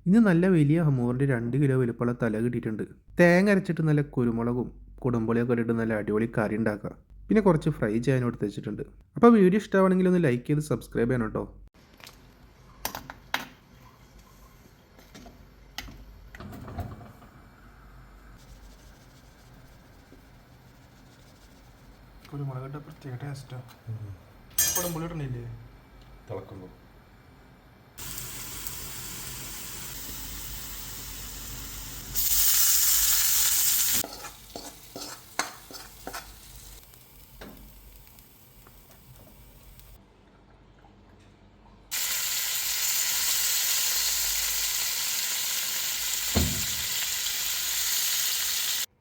ഇന്ന് നല്ല വലിയ ഹമൂറിൻ്റെ 2 കിലോ വലുപ്പമുള്ള തല കിട്ടിയിട്ടുണ്ട്. തേങ്ങ അരച്ചിട്ട് നല്ല കുരുമുളകും കുടംപുളിയൊക്കെ ഇട്ടിട്ട് നല്ല അടിപൊളി കറി ഉണ്ടാക്കുക. പിന്നെ കുറച്ച് ഫ്രൈ ചെയ്യാനും എടുത്ത് വെച്ചിട്ടുണ്ട്. അപ്പോൾ വീഡിയോ ഇഷ്ടമാണെങ്കിൽ ഒന്ന് ലൈക്ക് ചെയ്ത് സബ്സ്ക്രൈബ് ചെയ്യണം കേട്ടോ. കുരുമുളകിട്ട പ്രത്യേക ടേസ്റ്റാണ്. കുടംപുളി ഇടണില്ലേ തിളക്കുമ്പോൾ?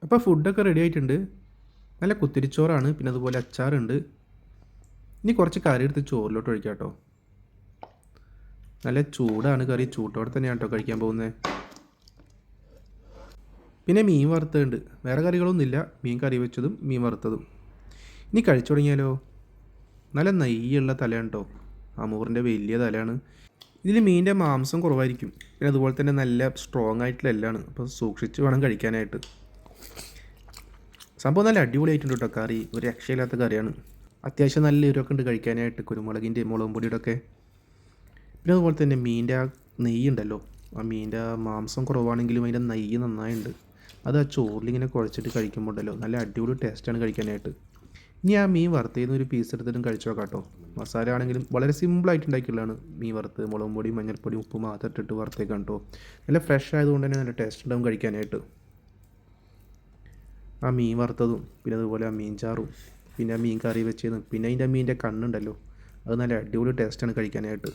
അപ്പോൾ ഫുഡൊക്കെ റെഡി ആയിട്ടുണ്ട്. നല്ല കുത്തിരിച്ചോറാണ്, പിന്നെ അതുപോലെ അച്ചാറുണ്ട്. ഇനി കുറച്ച് കറി എടുത്ത് ചോറിലോട്ട് ഒഴിക്കാം കേട്ടോ. നല്ല ചൂടാണ് കറി, ചൂട്ടോടെ തന്നെയാണ് കേട്ടോ കഴിക്കാൻ പോകുന്നത്. പിന്നെ മീൻ വറുത്തതുണ്ട്. വേറെ കറികളൊന്നുമില്ല, മീൻ കറി വെച്ചതും മീൻ വറുത്തതും. ഇനി കഴിച്ചു തുടങ്ങിയാലോ. നല്ല നെയ്യുള്ള തലയാണ് കേട്ടോ, അമൂറിൻ്റെ വലിയ തലയാണ്. ഇതിൽ മീനിൻ്റെ മാംസം കുറവായിരിക്കും, പിന്നെ അതുപോലെ തന്നെ നല്ല സ്ട്രോങ് ആയിട്ടുള്ള എല്ലാമാണ്. അപ്പോൾ സൂക്ഷിച്ച് വേണം കഴിക്കാനായിട്ട്. സംഭവം നല്ല അടിപൊളിയായിട്ടുണ്ട് കേട്ടോ കറി, ഒരു രക്ഷയില്ലാത്ത കറിയാണ്. അത്യാവശ്യം നല്ല എരിവൊക്കെ ഉണ്ട് കഴിക്കാനായിട്ട്, കുരുമുളകിൻ്റെ മുളകും പൊടിയുടെ ഒക്കെ. പിന്നെ അതുപോലെ തന്നെ മീനിൻ്റെ ആ നെയ്യ് ഉണ്ടല്ലോ, ആ മീനിൻ്റെ മാംസം കുറവാണെങ്കിലും അതിൻ്റെ നെയ്യ് നന്നായിട്ടുണ്ട്. അത് ആ ചോറിലിങ്ങനെ കുഴച്ചിട്ട് കഴിക്കുമ്പോൾ ഉണ്ടല്ലോ നല്ല അടിപൊളി ടേസ്റ്റാണ് കഴിക്കാനായിട്ട്. ഇനി ആ മീൻ വറുത്തതിൽ ഒരു പീസ് എടുത്തിട്ടും കഴിച്ചു നോക്കാം കേട്ടോ. മസാല ആണെങ്കിലും വളരെ സിമ്പിളായിട്ട് ഉണ്ടാക്കിയുള്ളതാണ്. മീൻ വറുത്ത് മുളകും പൊടി മഞ്ഞൾപ്പൊടി ഉപ്പ് മാത്രം ഇട്ടിട്ട് വറുത്തേക്കാം കേട്ടോ. നല്ല ഫ്രഷ് ആയതുകൊണ്ട് തന്നെ നല്ല ടേസ്റ്റ് ഉണ്ടാവും കഴിക്കാനായിട്ട്. ആ മീൻ വറുത്തതും പിന്നെ അതുപോലെ ആ മീൻ ചാറും പിന്നെ ആ മീൻ കറി വെച്ചതും പിന്നെ അതിൻ്റെ മീനിൻ്റെ കണ്ണുണ്ടല്ലോ, അത് നല്ല അടിപൊളി ടേസ്റ്റാണ് കഴിക്കാനായിട്ട്.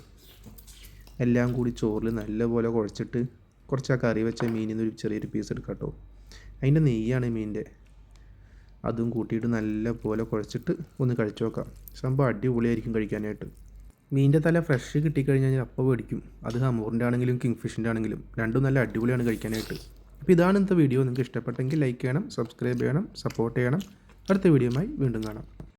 എല്ലാം കൂടി ചോറിൽ നല്ലപോലെ കുഴച്ചിട്ട് കുറച്ച് ആ കറി വെച്ച മീനിൽ നിന്ന് ഒരു ചെറിയൊരു പീസ് എടുക്കാം കേട്ടോ. അതിൻ്റെ നെയ്യാണ് മീനിൻ്റെ, അതും കൂട്ടിയിട്ട് നല്ല പോലെ കുഴച്ചിട്ട് ഒന്ന് കഴിച്ചു നോക്കാം. സംഭവം അടിപൊളിയായിരിക്കും കഴിക്കാനായിട്ട്. മീനിൻ്റെ തല ഫ്രഷ് കിട്ടിക്കഴിഞ്ഞാൽ അപ്പോൾ മേടിക്കും. അത് ഹമൂറിൻ്റെ ആണെങ്കിലും കിങ് ഫിഷിൻ്റെ ആണെങ്കിലും രണ്ടും നല്ല അടിപൊളിയാണ് കഴിക്കാനായിട്ട്. അപ്പോൾ ഇതാണ് ഇന്നത്തെ വീഡിയോ. നിങ്ങൾക്ക് ഇഷ്ടപ്പെട്ടെങ്കിൽ ലൈക്ക് ചെയ്യണം, സബ്സ്ക്രൈബ് ചെയ്യണം, സപ്പോർട്ട് ചെയ്യണം. അടുത്ത വീഡിയോയുമായി വീണ്ടും കാണാം.